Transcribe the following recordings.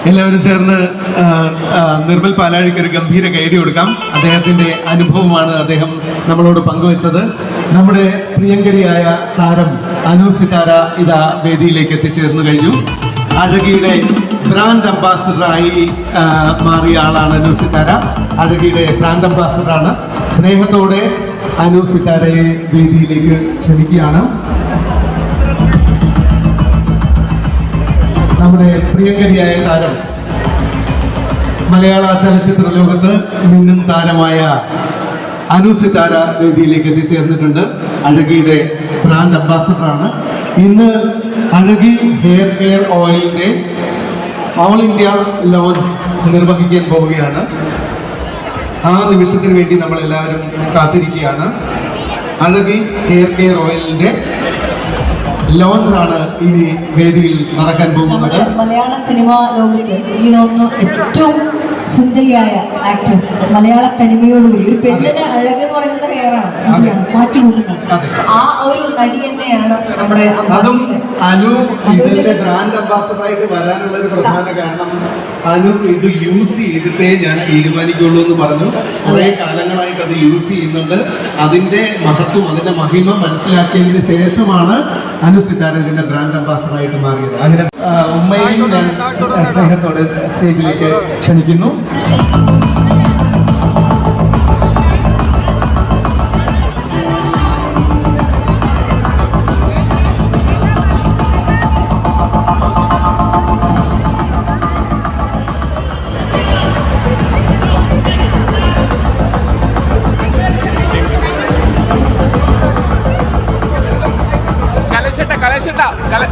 എല്ലാവരും ചേർന്ന് നിർമ്മൽ പാലാഴിക്ക് ഒരു ഗംഭീര കൈയടി കൊടുക്കാം. അദ്ദേഹത്തിന്റെ അനുഭവമാണ് അദ്ദേഹം നമ്മളോട് പങ്കുവച്ചത്. നമ്മുടെ പ്രിയങ്കരിയായ താരം അനു സിതാര ഇതാ വേദിയിലേക്ക് എത്തിച്ചേർന്നു കഴിഞ്ഞു. അഴകിയുടെ ബ്രാൻഡ് അംബാസിഡറായി മാറിയ ആളാണ് അനു സിതാര. അഴകിയുടെ ബ്രാൻഡ് അംബാസിഡറാണ്. സ്നേഹത്തോടെ അനു സിതാരയെ വേദിയിലേക്ക് ക്ഷണിക്കുകയാണ്. നമ്മുടെ പ്രിയങ്കരിയായ താരം, മലയാള ചലച്ചിത്ര ലോകത്ത് മിന്നും താരമായ അനു സിതാര വേദിയിലേക്ക് എത്തിച്ചേർന്നിട്ടുണ്ട്. അഴകിയുടെ ബ്രാൻഡ് അംബാസഡറാണ്. ഇന്ന് അഴകി ഹെയർ കെയർ ഓയിലിന്റെ ഓൾ ഇന്ത്യ ലോഞ്ച് നിർവഹിക്കാൻ പോവുകയാണ്. ആ നിമിഷത്തിന് വേണ്ടി നമ്മൾ എല്ലാവരും കാത്തിരിക്കുകയാണ്. അഴകി ഹെയർ കെയർ ഓയിലിന്റെ ലോഞ്ച് ആണ് ഇനി വേദിയിൽ നടക്കാൻ പോകുന്നത്. മലയാള സിനിമാ ലോകത്ത് ഈ തോന്നുന്നു ഏറ്റവും സുന്ദരിയായ ആക്ട്രസ്, മലയാള തനിമയോടുകൂടി ഒരു പെണ്ണിന് അഴകെന്ന് പറയുന്നത് ഹെയറാണ് മാറ്റിക്കൊടുക്കുന്നത്. ആ ഒരു നടി തന്നെയാണ് നമ്മുടെ. അതും അനു ഇതിന്റെ ബ്രാൻഡ് അംബാസഡറായിട്ട് വരാനുള്ള ഒരു പ്രധാന കാരണം, അനു ഇത് യൂസ് ചെയ്തിട്ടേ ഞാൻ തീരുമാനിക്കുള്ളൂ എന്ന് പറഞ്ഞു. കുറെ കാലങ്ങളായിട്ട് അത് യൂസ് ചെയ്യുന്നുണ്ട്. അതിന്റെ മഹത്വം, അതിന്റെ മഹിമ മനസ്സിലാക്കിയതിന് ശേഷമാണ് അനു സിതാര ഇതിന്റെ ബ്രാൻഡ് അംബാസഡറായിട്ട് മാറിയത്. അങ്ങനെ ഉമ്മയും ഞാൻ സ്നേഹത്തോടെ സ്റ്റേജിലേക്ക് ക്ഷണിക്കുന്നു.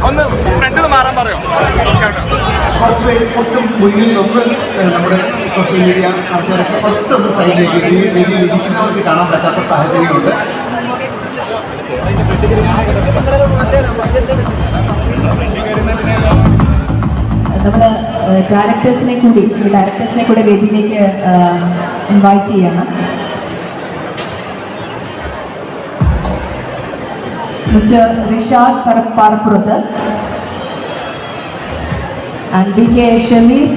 ഒന്ന് ഫ്രണ്ടിൽ മാറാൻ പറയോ? കുറച്ച് മുന്നിൽ നമ്മുടെ സോഷ്യൽ മീഡിയ ആൾക്കാരൊക്കെ കുറച്ചൊന്ന് സൈഡിലേക്ക് വേദിയിൽ ഇരിക്കുന്നവർക്ക് കാണാൻ പറ്റാത്ത സാഹചര്യമുണ്ട്. നമ്മള് ഡയറക്ടേഴ്സിനെ കൂടി വേദിയിലേക്ക് ഇൻവൈറ്റ് ചെയ്യണം. Mister Rishad Parappurathu and BK Shamir,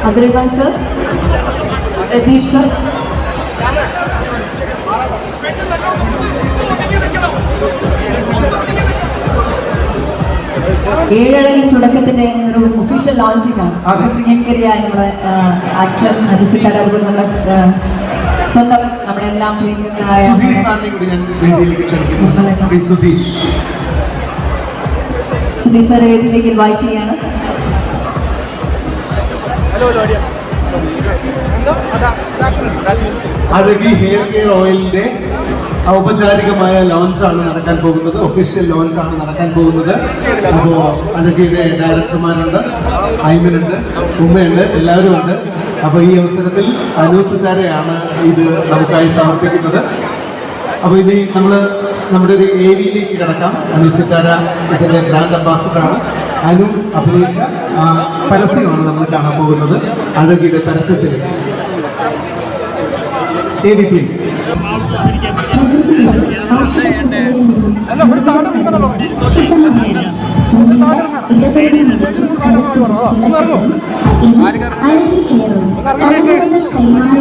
Adrivan sir, Radish sir, ഏഴഴകി തുടക്കത്തിന്റെ ഒരു ഒഫീഷ്യൽ ലോഞ്ചിങ് ആണ്. പ്രിയങ്കരിയായ നമ്മുടെ ആക്ട്രസ് അനു സിതാര, അതുപോലെ നമ്മുടെ സ്വന്തം നമ്മുടെ എല്ലാം പ്രിയങ്കരായ സുധീഷ് സാർ വേദിയിലേക്ക് ഇൻവൈറ്റ് ചെയ്യാണ്. അഴകി ഹെയർ കെയർ ഓയിലിന്റെ ഔപചാരികമായ ലോഞ്ചാണ് നടക്കാൻ പോകുന്നത്. ഒഫീഷ്യൽ ലോഞ്ചാണ് നടക്കാൻ പോകുന്നത്. അപ്പോൾ അഴകിയുടെ ഡയറക്ടർമാരുണ്ട്, ഐമനുണ്ട്, ഉമ്മയുണ്ട്, എല്ലാവരും ഉണ്ട്. അപ്പോൾ ഈ അവസരത്തിൽ അനു സിതാരയാണ് ഇത് നമുക്കായി സമർപ്പിക്കുന്നത്. അപ്പോൾ ഇനി നമ്മുടെ ഒരു ഏരിയയിലേക്ക് കിടക്കാം. അനു സിതാര ഇതിന്റെ ബ്രാൻഡ് അംബാസഡറാണ്. അനു അഭിനയിച്ച പരസ്യമാണ് നമ്മൾ കാണാൻ പോകുന്നത്. അഴകിയുടെ പരസ്യത്തിൽ ഏരി പ്ലീസ്. കൈമാറി